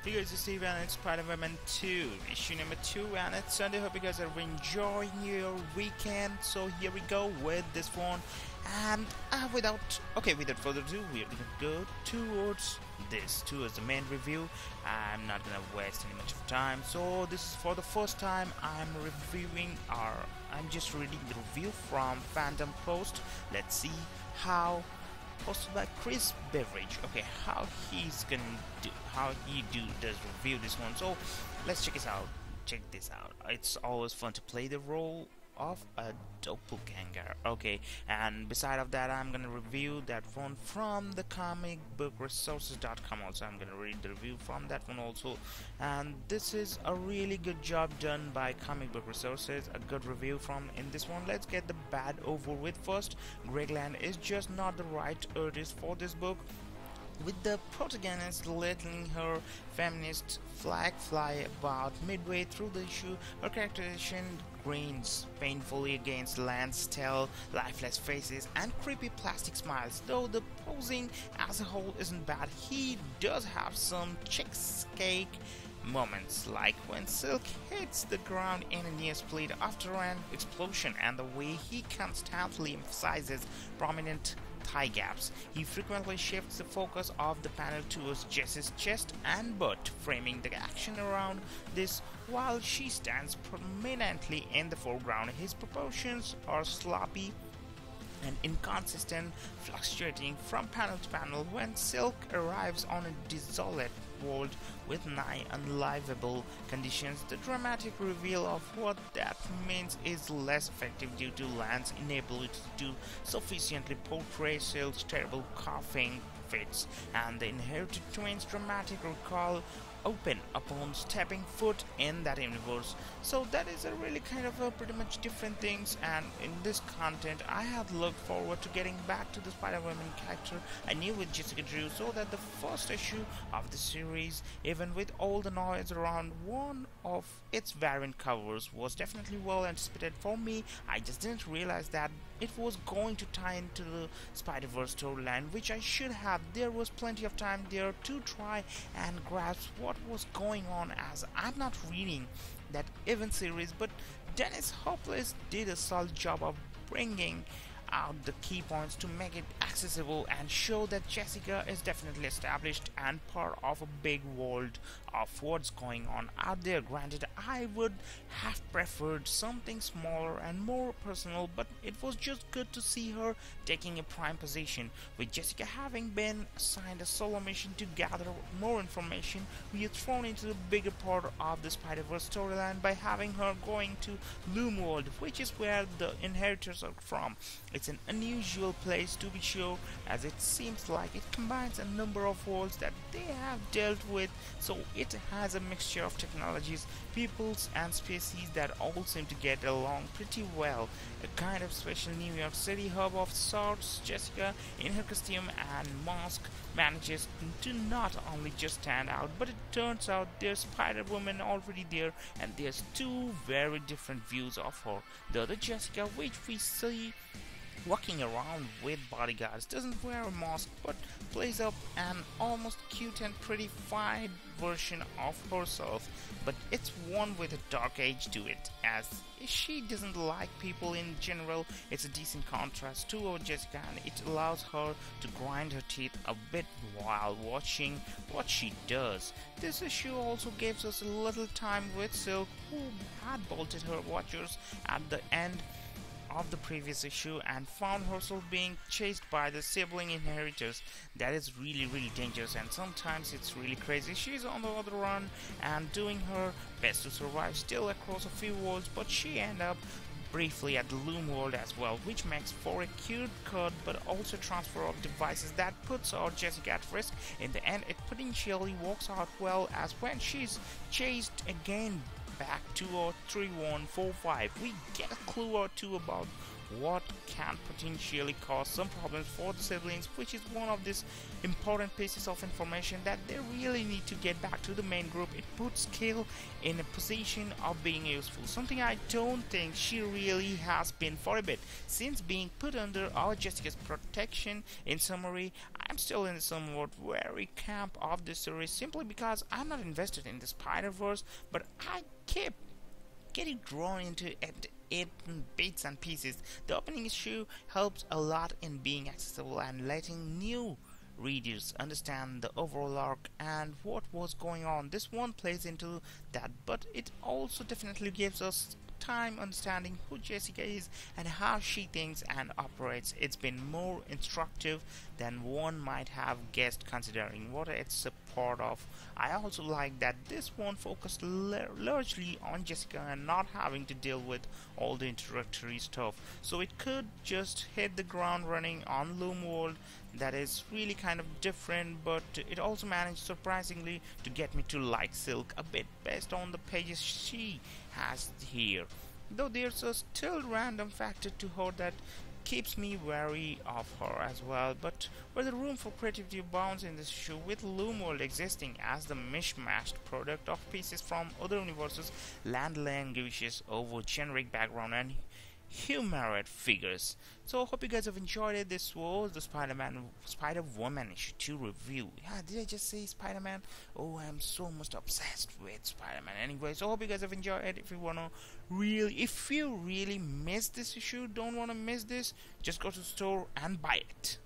You guys are Steve and it's SpiderWoman 2, issue number 2, and it's Sunday. Hope you guys are enjoying your weekend. So here we go with this one. And without further ado, we're gonna go towards the main review. I'm not gonna waste any much of time. So this is for the first time I'm just reading the review from Phantom Post. Let's see how posted by Chris Beveridge. Okay, how he does review this one. So let's check this out. It's always fun to play the role of a doppelganger. Okay, and beside of that, I'm gonna review that one from the comicbookresources.com. also I'm gonna read the review from that one also, and this is a really good job done by Comic Book Resources. A good review from in this one. Let's get the bad over with first. Greg Land is just not the right artist for this book, with the protagonist letting her feminist flag fly about midway through the issue. Her characterization grains painfully against Lance's stale, lifeless faces and creepy plastic smiles. Though the posing as a whole isn't bad, he does have some cheesecake moments, like when Silk hits the ground in a near split after an explosion, and the way he constantly emphasizes prominent thigh gaps. He frequently shifts the focus of the panel towards Jess's chest and butt, framing the action around this while she stands prominently in the foreground. His proportions are sloppy and inconsistent, fluctuating from panel to panel. When Silk arrives on a desolate world with nigh unlivable conditions, the dramatic reveal of what that means is less effective due to Lance's inability to sufficiently portray Silk's terrible coughing fits, and the inherited twins' dramatic recall open upon stepping foot in that universe. So that is a really kind of a pretty much different things, and in this content I had looked forward to getting back to the Spider-Woman character I knew with Jessica Drew, so that the first issue of the series, even with all the noise around one of its variant covers, was definitely well anticipated for me. I just didn't realize that it was going to tie into the Spider-Verse storyline, which I should have. There was plenty of time there to try and grasp what was going on, as I'm not reading that event series, but Dennis Hopeless did a solid job of bringing out the key points to make it accessible and show that Jessica is definitely established and part of a big world of what's going on out there. Granted, I would have preferred something smaller and more personal, but it was just good to see her taking a prime position. With Jessica having been assigned a solo mission to gather more information, we are thrown into the bigger part of the Spider-Verse storyline by having her going to Loom World, which is where the inheritors are from. It's an unusual place to be sure, as it seems like it combines a number of worlds that they have dealt with, so it has a mixture of technologies, peoples and species that all seem to get along pretty well. A kind of special New York City hub of sorts. Jessica, in her costume and mask, manages to not only just stand out, but it turns out there's Spider-Woman already there, and there's two very different views of her. The other Jessica, which we see walking around with bodyguards, doesn't wear a mask but plays up an almost cute and pretty fine version of herself, but it's one with a dark edge to it, as she doesn't like people in general. It's a decent contrast to our Jessica, and it allows her to grind her teeth a bit while watching what she does. This issue also gives us a little time with Silk, who had bolted her watchers at the end of the previous issue and found herself being chased by the sibling inheritors. That is really dangerous, and sometimes it's really crazy. She's on the other run and doing her best to survive still across a few worlds, but she ends up briefly at the Loom World as well, which makes for a cute cut but also transfer of devices that puts our Jessica at risk. In the end, it potentially works out well, as when she's chased again back to our 3145, we get a clue or two about what can potentially cause some problems for the siblings, which is one of these important pieces of information that they really need to get back to the main group. It puts Kale in a position of being useful, something I don't think she really has been for a bit, since being put under our Jessica's protection. In summary, I'm still in the somewhat wary camp of this series simply because I'm not invested in the Spider-Verse, but I keep getting drawn into it in bits and pieces. The opening issue helps a lot in being accessible and letting new readers understand the overall arc and what was going on. This one plays into that, but it also definitely gives us time understanding who Jessica is and how she thinks and operates. It's been more instructive than one might have guessed considering what it's a part of. I also like that this one focused largely on Jessica and not having to deal with all the introductory stuff, so it could just hit the ground running on Loom World. That is really kind of different, but it also managed surprisingly to get me to like Silk a bit based on the pages she has here, though there's a still random factor to her that keeps me wary of her as well. But where the room for creativity abounds in this issue, with Loom World existing as the mishmashed product of pieces from other universes, land languishes over generic background and humorous figures. So I hope you guys have enjoyed it. This was the Spider-Woman issue 2 review. Yeah, did I just say Spider-Man? Oh, I'm so much obsessed with Spider-Man. Anyway, so I hope you guys have enjoyed it. If you really missed this issue, don't want to miss this, just go to the store and buy it.